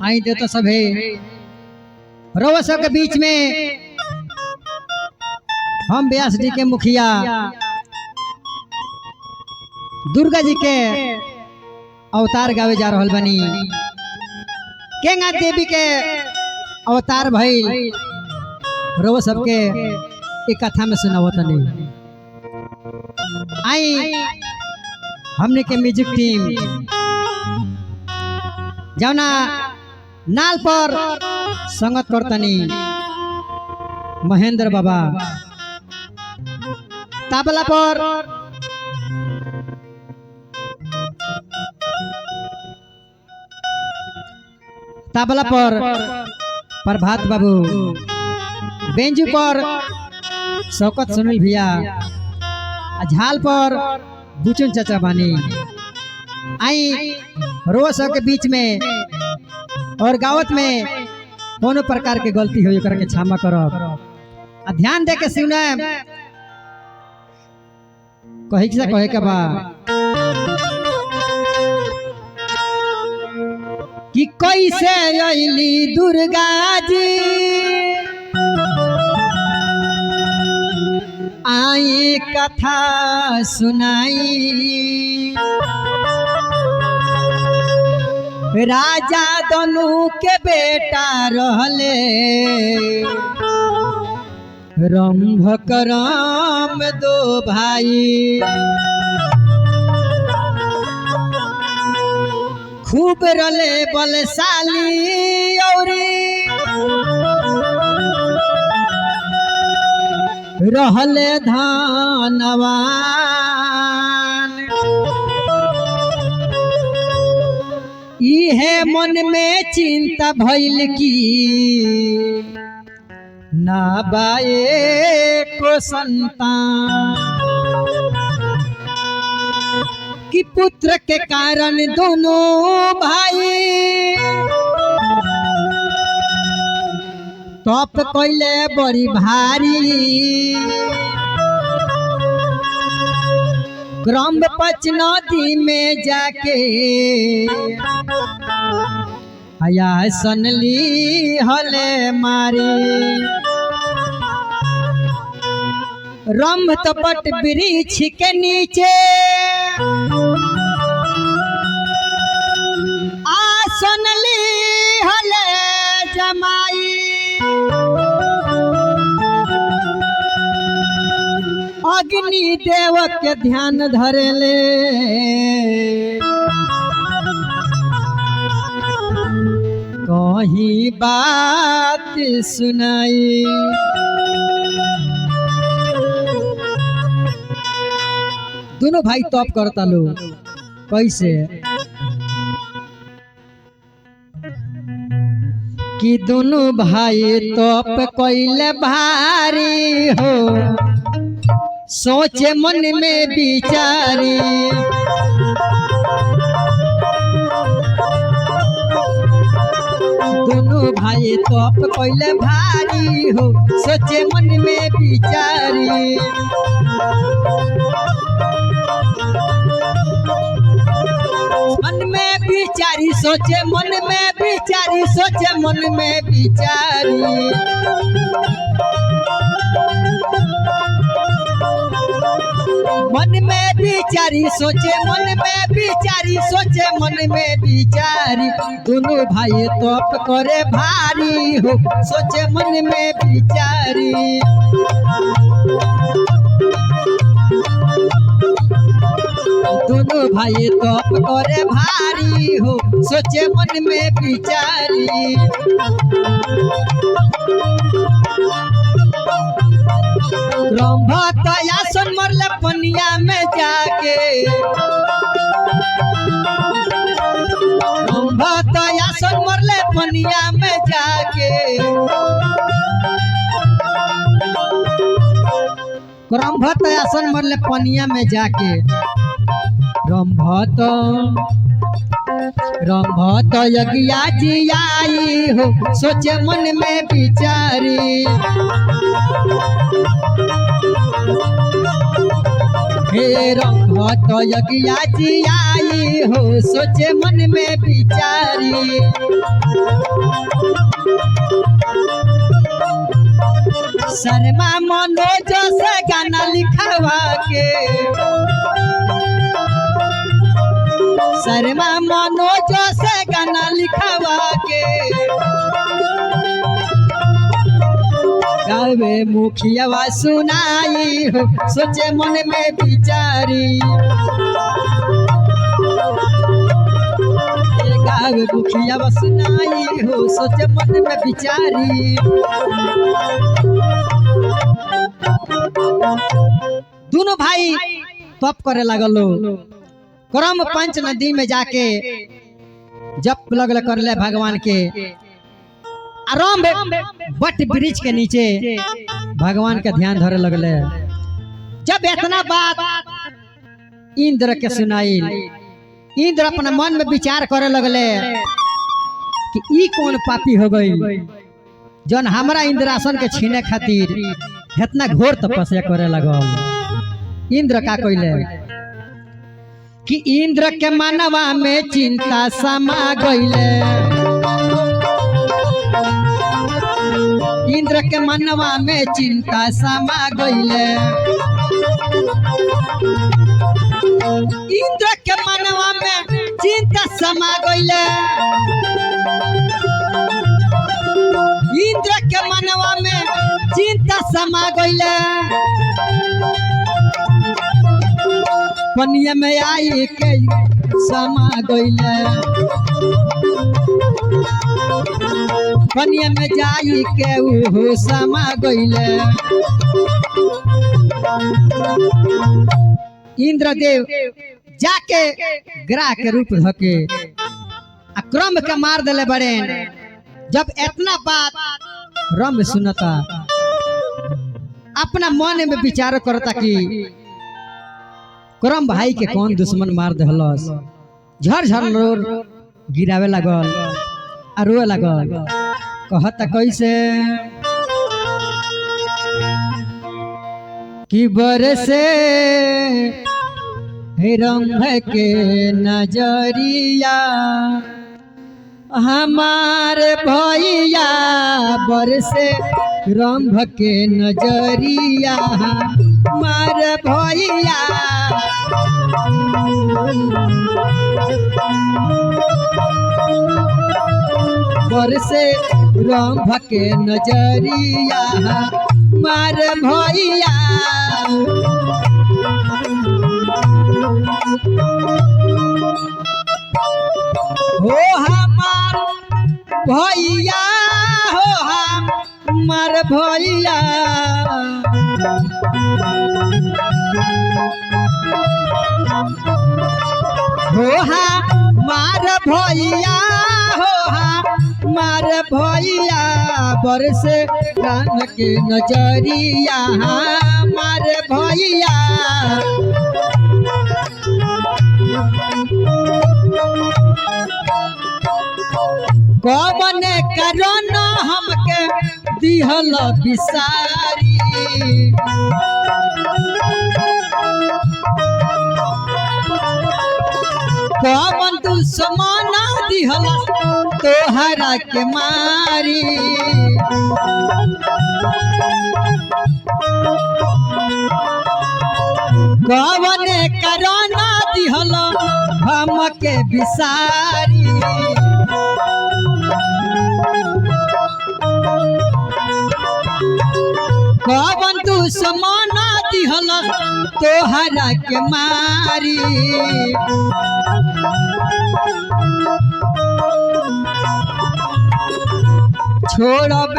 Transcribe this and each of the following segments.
आई दे तो सभे रवसों के बीच में हम व्यास जी के मुखिया दुर्गा जी के अवतार गावे जा रहल बनी। केंगा देवी के अवतार भइल रव सबके एक कथा में सुनावत नहीं। आई हमने के म्यूजिक टीम जौना नाल पर संगत करतनी महेंद्र बाबा, तबला पर प्रभात बाबू, बेंजू पर शौकत सुनील भैया, झाल पर बुचुन चाचा बानी। आई रोज के बीच में और गावत में कोनो प्रकार के गलती हो के क्षमा करब। ध्यान दे के सुने कहे के बा कि कैसे अइली दुर्गा जी आई कथा सुनाई। राजा दनु के बेटा रहले रंभक राम दो भाई। खूब रले बलशाली औरी रहले धनवान। इहे मन में चिंता भइल की ना बाए को संतान, कि पुत्र के कारण दोनों भाई तप कइले बड़ी भारी। ग्राम पच नदी में जाके आया सनली हले मारी। रंभ तपट वृक्ष के नीचे आसन ली हले जमाई। अग्नि देव के ध्यान धरेले कहीं बात सुनाई। दोनों भाई तप करता लो कैसे कि दोनों भाई तप कइले भारी हो, सोचे मन में विचारी। दोनों भाई तप कइले भारी हो, सोचे मन में विचारी। मन में विचारी सोचे मन में विचारी, सोचे मन में विचारी। मन में विचारी सोचे मन में विचारी, सोचे मन में विचारी। दोनों भाई तप करे भारी हो, सोचे मन में विचारी। दोनों भाई तप करे भारी हो, सोचे मन में विचारी। रंभक आसन मरले पनिया में जाके पनिया में जाके रंभत आसन मरले पनिया में जाके रंभत रंभत यज्ञा जी आई हो सोचे मन में विचारी हे रंभत यज्ञा जी आई हो सोचे मन में विचारी शर्मा मनोज से गाना लिखवा के शर्मा मनोज से गाना लिखवा के गावे मुखिया सुनाई हो सोचे मन में विचारी गावे मुखिया सुनाई हो सोचे मन में विचारी दोनों भाई तप करे लगलो करम पंच नदी में जाके जप लगल कर ले भगवान के आरंभ बट वृक्ष के नीचे भगवान के ध्यान धरे लगले जब इतना बात इंद्र के सुनाई इंद्र अपना मन में विचार करे लगले कि ई कौन पापी हो गई जौन हमरा इंद्रासन के छीने खातिर इतना घोर तपस्या करे लगल इंद्र का कइले कि इंद्र के मनवा में चिंता समा गइले इंद्र के मनवा में चिंता समा गइले इंद्र के मनवा में चिंता समा गइले इंद्र के मनवा में चिंता समा गइले पनिया में आई के समा गइले पनिया में जाई के वो समा गइले इंद्रदेव जाके ग्रह के रूप धके क्रम के मार दिले बड़े जब इतना बात रम सुनता अपना मन में विचार करता कि करम भाई के कौन दुश्मन मार दहलस झर झर रोर गिरावे लगल आ रोए लगल कहता कैसे कि बरसे रंभ के नजरिया हमारे भैया बरसे रंभ के नजरिया हमारे भैया बरसे रंभ के नजरिया हमारे भैया हो हमार भैया हो हमार भैया हो हमार भैया हो हमार भैया बरसे रंग के नजरिया हमार भैया कौन करण हमके दिहल बिसारी कौन दुश्मन दिहल तोहरा के मारी कौन करण दिहल हमके बिसारी कौन दुश्मन दिहल तोहरा के मारी छोड़ब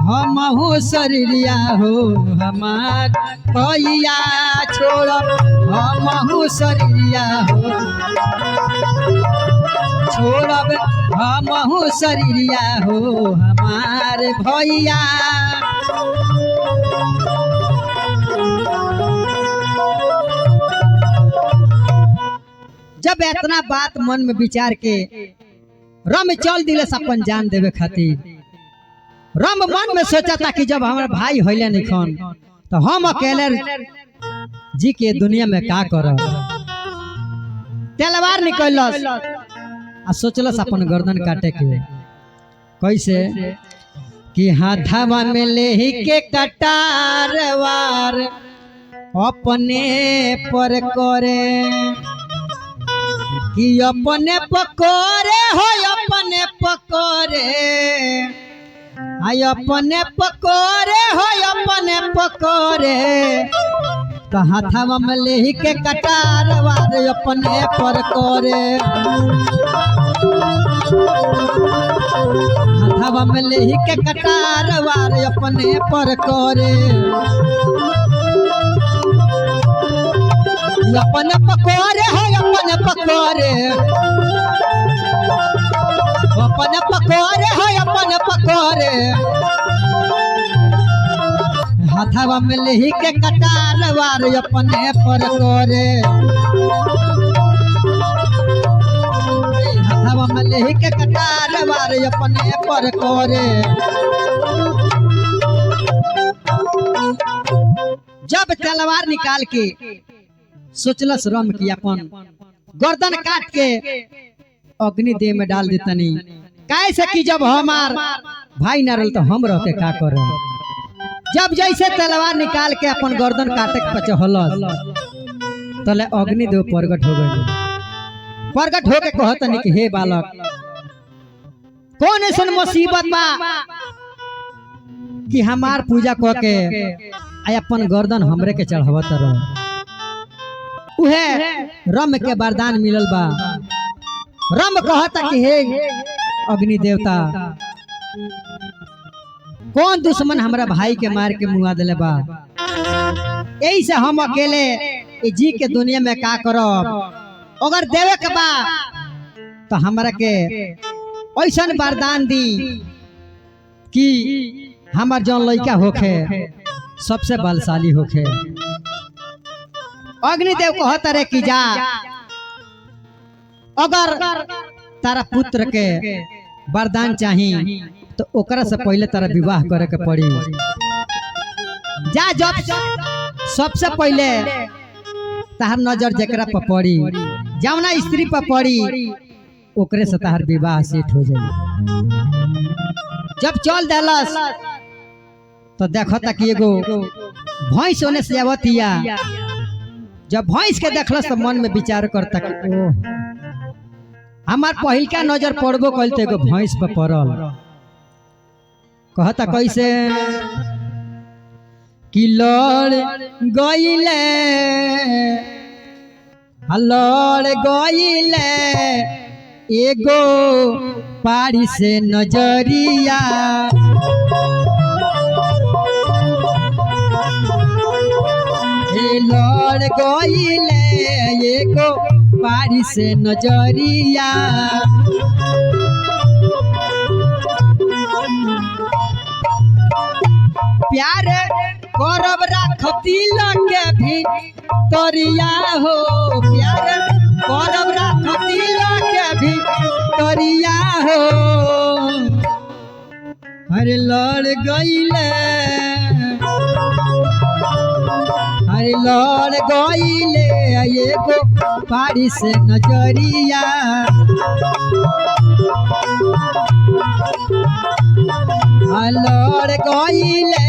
हमहु शरीरिया हो हमार भैया छोड़ब हमहु शरीरिया हो छोड़ब हमहु शरीरिया हो हमार भैया। जब इतना बात मन में विचार के रम चल दिले अपन जान देवे खातिर। रम मन में सोचा था कि जब हमारे भाई होइले नहीं खन तो हम अकेले जी के दुनिया में का करब। तलवार निकलस आ सोचलस अपन गर्दन काटे के। कैसे कि हाथवा में लेही के कटारवार अपने पर करे कि अपने पकोरे हो अपने पकोरे आई अपने पकोरे हो अपने पकोरे। तो हाथवा में लेही के कटारवार अपने पर करे। हाथवा में लेही के कटारवार अपने पर करे। अपने पकोरे हो अपने पकोरे अपने पकोरे हो अपने पकोरे। हाथवा में लेही के कटारवार अपने पर करे। हाथवा में लेही के कटारवार अपने पर करे। जब तलवार निकाल के सोचलस रम की अपन गर्दन काट के अग्नि देह में डाल देतनी। कैसे कि जब हमार भाई न रल तो हम रहते का करे। जब जैसे तलवार निकाल के अपन गर्दन काटे के पचहलस तले अग्नि देव प्रगट हो गई। प्रगट होके कहतनी कि हे बालक कौन ऐसा मुसीबत बा कि हमार पूजा क के अपन गर्दन हमरे के चढ़ावत रह। उहे रम के वरदान मिलल बा। रम कहता कि हे अग्नि देवता कौन दुश्मन हमरा भाई के मार के मुआ दिले बा। यही से हम अकेले जी के दुनिया में का करब। अगर देवे के बा तो हमरा के ऐसा वरदान दी कि हमार जौन लड़का होखे सबसे बलशाली होखे। अग्निदेव कहता रे कि जा अगर तारा पुत्र के वरदान चाहिए तो ओकरा से पहले तारा विवाह करे के पड़ी। जा जब सबसे पहले तार नजर जकरा पर पड़ी जौना स्त्री पर पड़ी ओकरे से तार विवाह सेट हो जाए। जब चल दलस तो देखता कि एगो भैंस होने से आवतिया। जब भैंस के देखलस तो मन में विचार करता कि ओ हमार पहिलका नजर पड़बो कल तो एगो भैंस पर पड़ल। कहता कैसे कि लड़ गईले एगो पारी से नजरिया। लड़ गईले एगो पारी से नजरिया। प्यार करब राखती लगे भी तरिया हो। प्यार करब राखती लगे भी तरिया हो। अरे लड़ गईले अरे लड़ गईले एगो पारी से नजरिया। लड़ गईले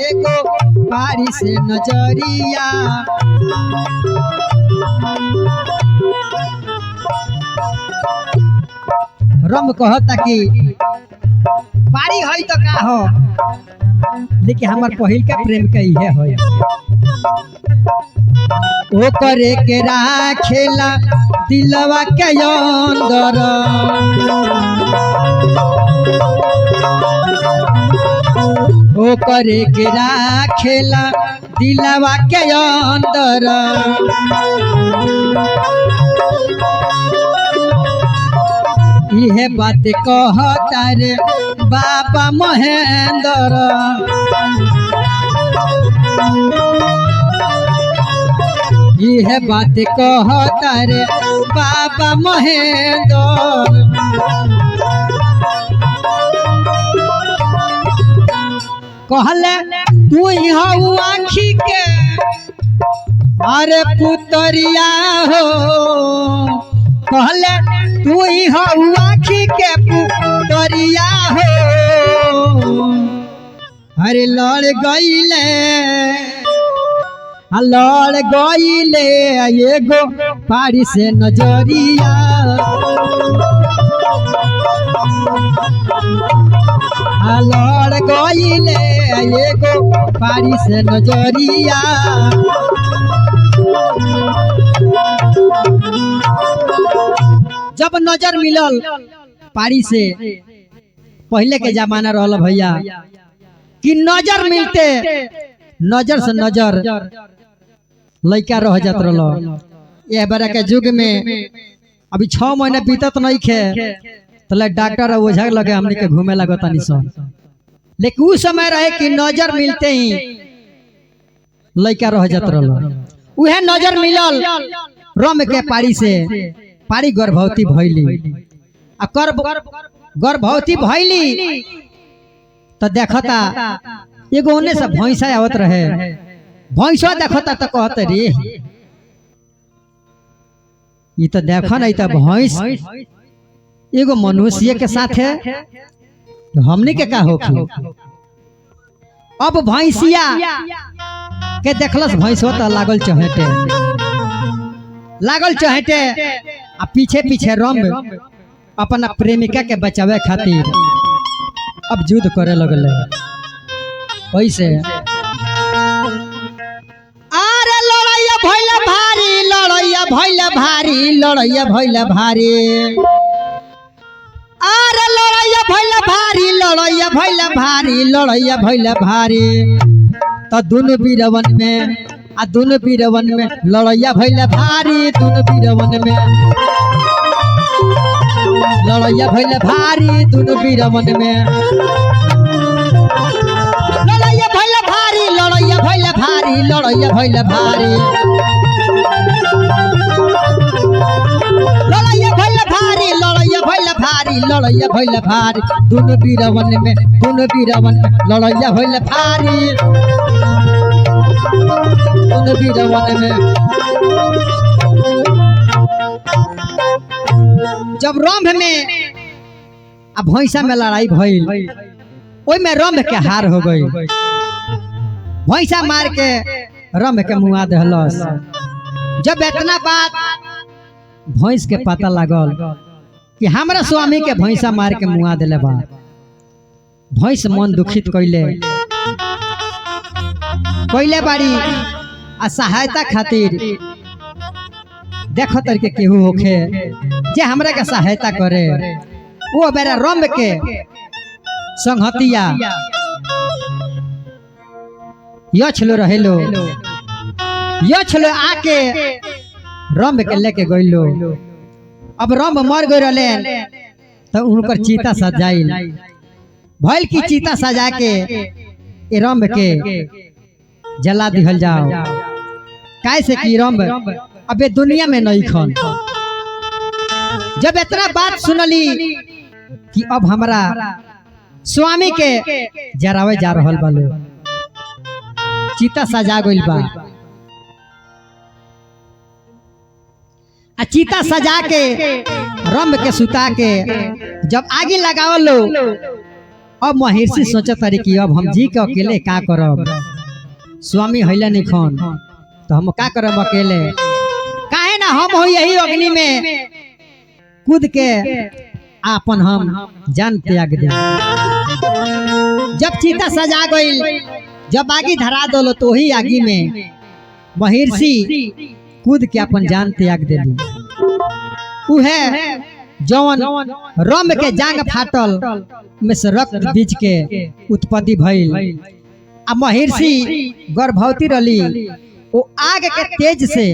एगो पारी से नजरिया। रम कहता कि पारी है तो का हो लेकिन हमार पहिल का प्रेम के इहे है। ओ करे के राखेला दिलवा के अंदर। ओ करे के राखेला दिलवा के अंदर। इहे बात कहता रे बाबा महेंद्र इहे बात कहता रे बाबा महेंद्र कहले तू हऊ आँखी के अरे पुतरिया हो कहले तू हऊ आँखी के पुतरिया हो अरे लड़ गईले एगो पारी से नजरिया लड़ गईले एगो पारी से नजरिया जब नजर मिलल पारी से पहले के जमाना रहल भैया कि नजर मिलते नजर से नजर लड़का रह जात रह ये बार के युग में अभी 6 महीने बीतत नहीं खे तो डॉक्टर ओझा लगे हमने के घूमे लगता नहीं सब लेकिन उस समय रहे कि नजर मिलते ही लड़का रह जात रह उहे नजर मिलल रम के पारी से पारी गर्भवती भैली गर्भवती भैली तो देखता एगो ओने से भैंसा आवत रहे भैंसा देखता तो कहते रे ये तो देखो नहीं तो भैंस एगो मनुष्य के साथ है हमने के का होखी अब भैंसिया के देखलस भैंसो तो लागल चहेटे आ पीछे पीछे रंब अपना प्रेमिका के बचावे खातिर अब युद्ध करे लगले कैसे अरे लड़ैया भइल भारी लड़ैया भइल भारी लड़ैया भइल भारी अरे लड़ैया भइल भारी लड़ैया भइल भारी लड़ैया भइल भारी तो दोनों बीरवन में दोनों बीरवन में लड़ैया भइल भारी दोनों बीरवन में लड़ैया भइल भारी दोनों बीरवन में लड़ैया भइल भारी लड़ैया भइल भारी लड़ैया भइल भारी लड़ैया भइल भारी लड़ैया भइल भारी लड़ैया भइल भारी दोनों बीरवन में लड़ैया भइल भारी दोनों बीरवन में जब रंभ में भैंसा में लड़ाई भइल ओई में रंभ के हार हो गई भैंसा मार के रंभ के मुआ दहलस जब इतना बात भैंस के पता लागल कि हमरा स्वामी के भैंसा मार के मुआ दिले बा भैंस मन दुखित कैले बाड़ी आ सहायता खातिर देखो तर के केहू होखे जे हमरा के सहायता करे वो बेरा रंभ के संहतिया यछलो रहेलो यछलो आके रंभ के लेके गइलो अब रंभ मर गई रहले तो उनकर चीता सजाइल भइल की चीता सजा के ए रंभ के जला दिहल जाओ कैसे की रंभ अबे दुनिया में नहीं खन जब इतना बात सुनली कि अब हमरा स्वामी के जरावे जा रहल बालो चीता सजा गइल बा आ चीता सजा के रंभ के सुता के जब आगे लगावल लो अब महर्षि सोचत तारी कि अब हम जी के अकेले का करब स्वामी हइला नहीं खन तो हम का करब अकेले काहे ना हम हो यही अग्नि में कूद के आपन हम जान त्याग दे जब चीता सजा गइल जब आगी धरा दो तो ही आगी में महर्षि कूद के अपन जान त्याग देली उहे जवन रंभ के जांग फाटल में से रक्त बीज के उत्पत्ति भइल आ महर्षि गर्भवती रली वो आग के तेज से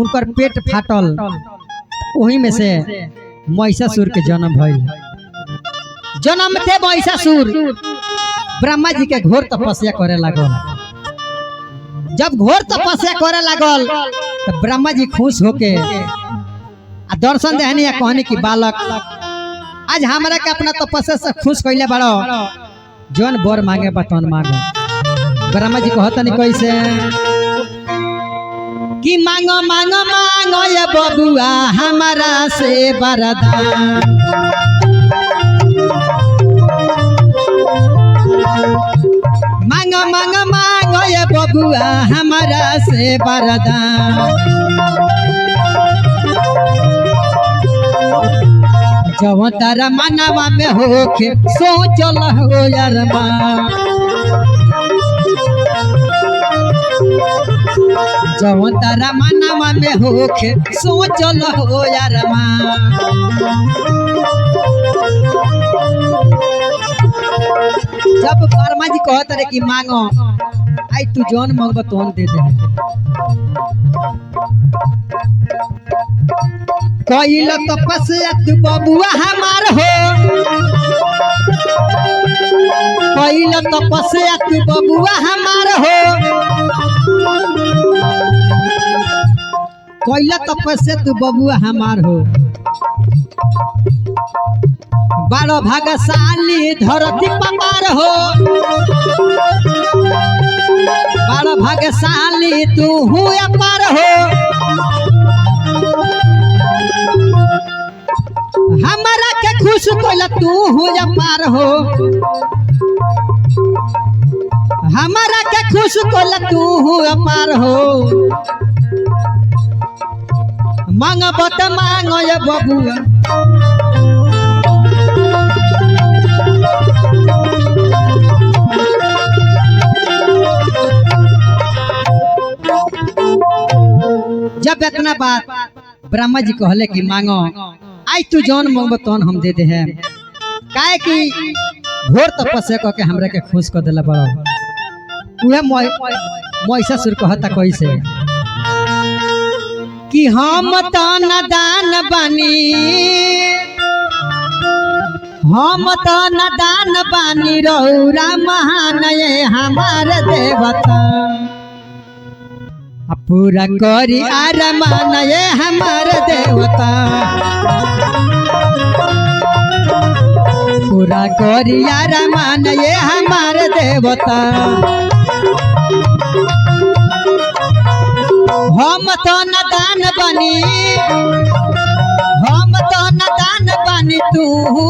उनकर पेट फाटल वही में से महिषासुर के जन्म भइल। जन्म थे महिषासुर ब्रह्मा जी के घोर तपस्या करे लागल। जब घोर तपस्या करे लागल तो ब्रह्मा जी खुश होके दर्शन देहनी या कहनी कि बालक आज हमरा के अपना तपस्या से खुश कइले बड़ो, जौन बर मांगे बतन मांगो। ब्रह्मा जी कहतनी कैसे कि मांगो मांगो मांगो ये बबुआ हमारा से वरदान। मांगो मांगो मांगो ये बबुआ हमारा से वरदान। जब तारा मनवा में होके सोचल हो यार माँ, जब तारा मनवा में होके सोचल हो यार माँ। जब वर्मा जी कहत रहे कि मांगो, आई तू जौन मांगबो तौन दे दे। कइल तपस्या तू बबुआ हमार हो, कइल तपस्या तू बबुआ हमार हो, कइल तपस्या तू बबुआ हमार हो। बड़ो भागशाली धरती पमार हो, बड़ो भागशाली तू हूँ अपार हो। हमारा के खुश कइल तू हूँ अपार हो, हमारा के खुश कइल तू हूँ अपार हो। मांगब त मांगो ये बबुआ, जब इतना बात ब्रह्मा जी कहले कि मांगो, आज तू जौन मांगबो तौन हम दे दे हैं। काहे कि घोर तपस्या करके हमरा के खुश कर देला बड़ा। उहे महिषासुर कहता कैसे कि हम तो नदान बानी, हम तो नदान बानी रौरा महान ये हमार देवता। पूरा करी अरमान ये हमार देवता, पूरा करी अरमान ये हमार देवता। हम तो नदान बनी, हम तो नदान बनी तू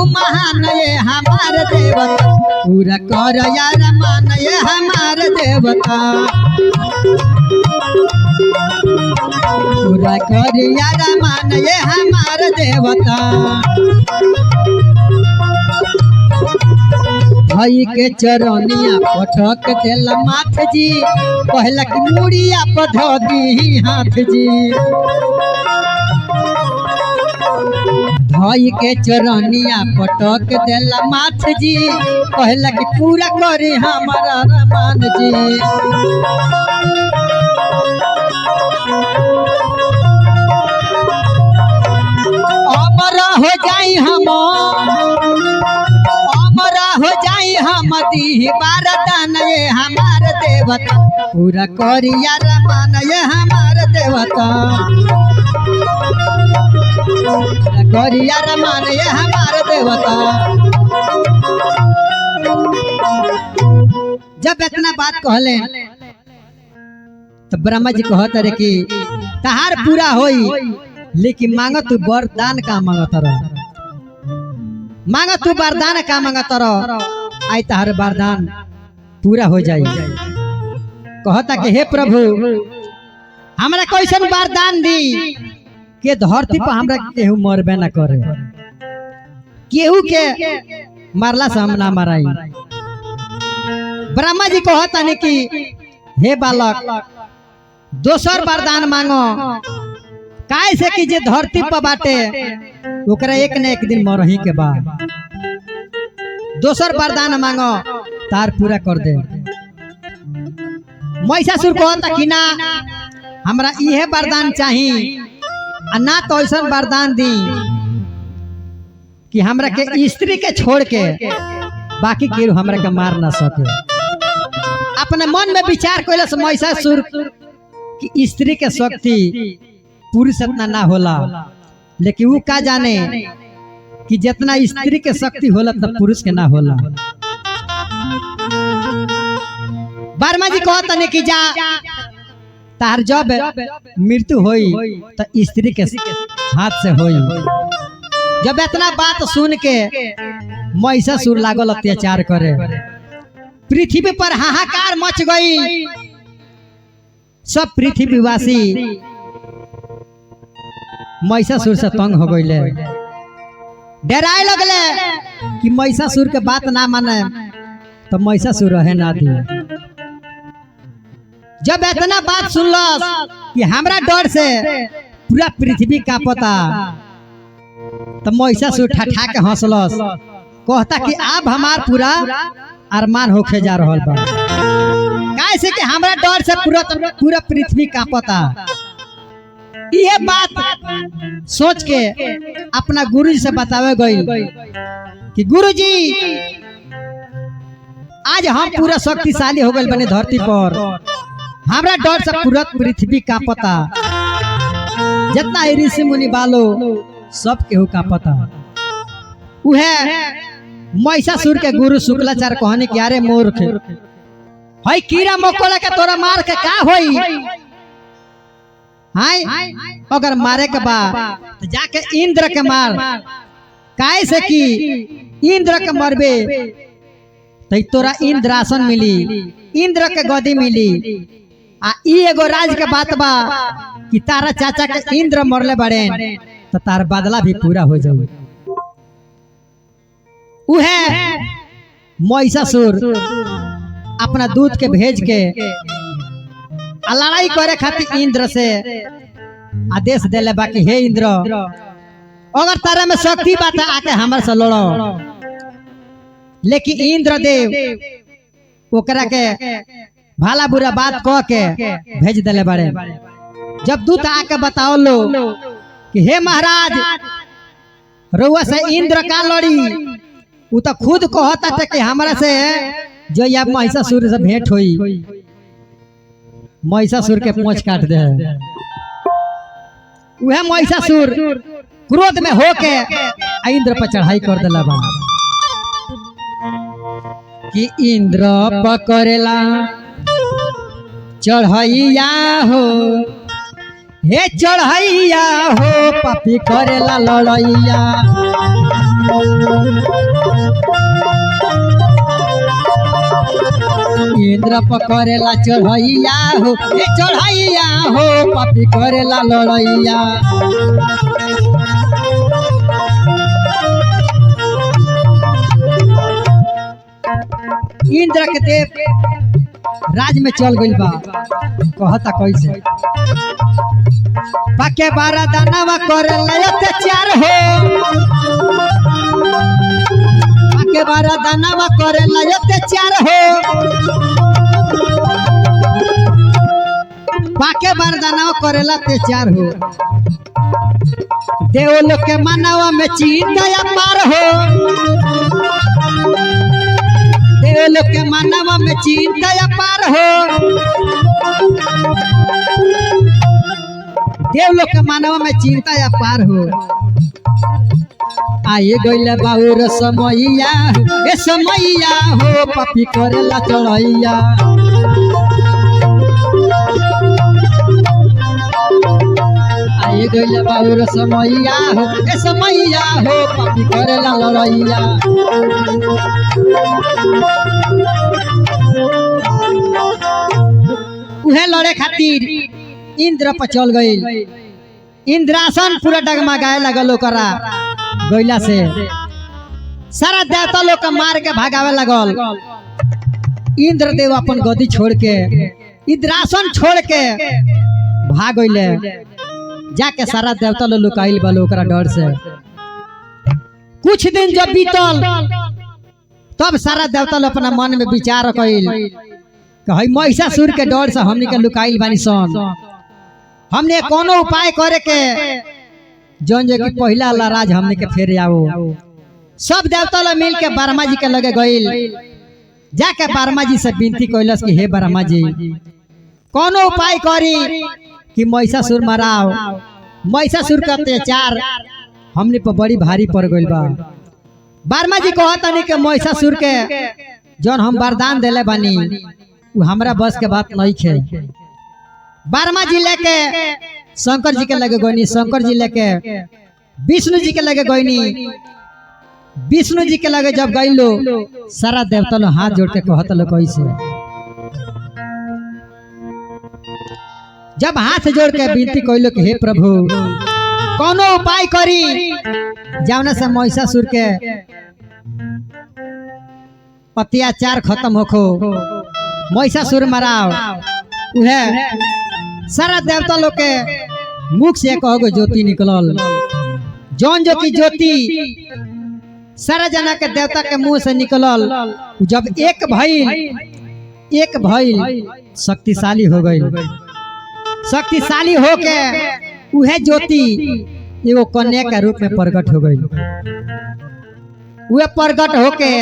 महान ये हमार देवता। पूरा कर अरमान ये हमार देवता, पूरा कर अरमान ये हमार देवता। भाई के चरनिया पटक देला माथ जी, कहला कि मुड़िया पर धो दी हाथ जी। भाई के चरनिया पटक देला माथ जी, कहला कि पूरा करे हमारा अरमान जी। अमर हो जाई हम, अमर हो जाई हम दी वरदान ये हमार देवता। पूरा करी अरमान ये हमार देवता, पूरा करी अरमान ये हमार देवता। जब इतना बात कहले तो ब्रह्मा जी कहत रहे कि तहार पूरा होई, लेकिन मांग तू वरदान का मांगत रह, मांग तू वरदान का मांगत रह। आई तहार वरदान पूरा हो जाई। कहता कि हे प्रभु हमरा कैसन वरदान दी के धरती पर हमरा केहू मरबे ना करे, केहू के मारला से हम ना मराई। ब्रह्मा जी कहता नहीं कि हे बालक दोसर वरदान मांगो, काहे से कि जे धरती पर बाटे ओकरा एक न एक दिन मरही के बाद। दोसर वरदान मांगो तार पूरा कर दे। महिषासुर कहता कि ना हमरा इहे वरदान चाहिए, ना तो ऐसा वरदान दी कि हमरा के स्त्री के छोड़ के बाकी केहू हमरा के मार ना सके। अपने मन में विचार कैला से महिषासुर कि स्त्री के शक्ति पुरुष इतना ना होला, लेकिन वो का जाने कि जितना स्त्री के शक्ति होला उतना पुरुष के ना होला। वर्मा जी कहता नहीं कि जा तार जब मृत्यु होई तो स्त्री के हाथ से होई। जब इतना बात सुन के महिषासुर लागल अत्याचार करे, पृथ्वी पर हाहाकार मच गई। सब पृथ्वीवासी महिषासुर से तंग हो गईले, डराए लगले कि महिषासुर के बात ना माने तो महिषासुर रहे ना दी। जब इतना बात सुनलस कि हमरा डर से पूरा पृथ्वी कांपता, तो महिषासुर ठठा के हंसलस, कहता कि अब हमार पूरा अरमान होके जा रहल बा, कैसे कि हमरा डर से पूरा पृथ्वी कांपता। ये बात सोच के अपना गुरुजी से बतावे गई कि गुरुजी आज हम पूरा शक्तिशाली हो गए बने धरती पर, हमरा डर से पूरा पृथ्वी कांपता, जितना ऋषि मुनि बालो सब केहू कांपता। उहे महिषासुर के गुरु शुक्लाचार्य कहने कि अरे मूर्ख, हई कीड़ा मकोड़ा के तोरा मार के का होई? हाय अगर मारे के बा तो जाके इंद्र के मार, काहे से कि इंद्र के मरबे तो तोरा इंद्रासन मिली, इंद्र के गद्दी मिली। आ ई एगो राज के बात बा कि तारा चाचा के इंद्र मरले बड़े तो तार बदला भी पूरा हो जाए। उहे महिषासुर अपना दूत के भेज के लड़ाई करे खातिर इंद्र से आदेश देले बाकी हे इंद्र, अगर तारा में शक्ति बात आके हमारे से लड़ो। लेकिन इंद्र देव ओकरा के भला बुरा बात कह के भेज देले बड़े। जब दूत आके बताओ लो कि हे महाराज रउआ से इंद्र का लड़ी, वो तो खुद कहता था कि हमारा से जो या महिषासुर से भेंट हुई, महिषासुर के पूंछ काट दे। वह महिषासुर क्रोध में होके इंद्र पर चढ़ाई कर दिला बा कि इंद्र पकड़ेला चढ़ैया हो, हे चढ़ैया हो पापी करेला लड़ैया। इंद्र पकड़ेला चढ़ैया हो, हे चढ़ैया हो पापी करेला लड़ैया। इंद्र के देव राज में चल गइल बा, कहता कैसे पाके बारा दानवा करेला अत्याचार हो, पाके बारा दानवा करेला अत्याचार हो, पाके बारा दानवा करेला अत्याचार हो। देवलोक के मानवा में चिंता अपार हो, देवलोक के मानवा में चिंता अपार हो, देवलोक के मानवा में चिंता अपार हो। आए गइल बाउर समैया, ए समैया हो पापी करेला चढ़ैया। आए गइल बाउर समैया हो, ए समैया हो पापी करेला लड़ैया। उहे लड़े खातिर इंद्र पर चल गई। इंद्रासन पूरा डगमगाए लगल ओकरा गइला से, सारा देवता लोग के मार के भागावे लगल। इंद्रदेव अपन गद्दी छोड़ के इंद्रासन छोड़ के भाग गइले, जाके सारा देवता लोग लुकाइल बा ओकरा डर से। कुछ दिन जब बीतल तब सारा देवता लोग अपना मन में विचार कइल कि महिषासुर के डर से हमनी के लुकाइल बानी सन, हमने कोनो उपाय करे के जौन जे कि पहला वाला राज हमने के फेर आओ। सब देवता लोग मिल के ब्रह्मा जी के लगे गईल, जाके ब्रह्मा जी से विनती कैलस कि हे ब्रह्मा जी कोनो उपाय करी कि महिषासुर मराओ। महिषासुर का अत्याचार हमने पर बड़ी भारी पड़ गईल बा। ब्रह्मा जी कहता नहीं कि महिषासुर के जौन हम वरदान देले बानी वो हमरा बस के बात नहीं खे। ब्रह्मा जी लेके शंकर जी के लगे गईनी, शंकर जी लेके विष्णु जी के लगे गईनी। विष्णु जी के लगे जब गई लो सारा देवता लोग हाथ जोड़ के कहता लो कैसे, जब हाथ जोड़ के विनती कैलो कि हे प्रभु कोनो उपाय करी जौना से महिषासुर के अत्याचार खत्म होखो, महिषासुर मराओ। उहे सारा देवता लोग के मुख से कहो ज्योति निकलल, जौन ज्योति सारा जना के देवता के मुंह से निकलल। जब एक भइल शक्तिशाली हो गई, शक्तिशाली होके उहे ज्योति एगो कन्या के रूप में प्रकट हो गई। वह प्रकट होके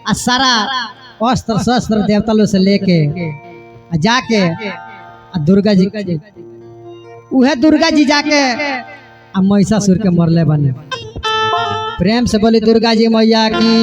आ सारा अस्त्र शस्त्र देवता लोग से लेके जाके दुर्गा जी उहे दुर्गा जी जाके आ महिषासुर के मरले बने। प्रेम से बोली दुर्गा जी मैया की।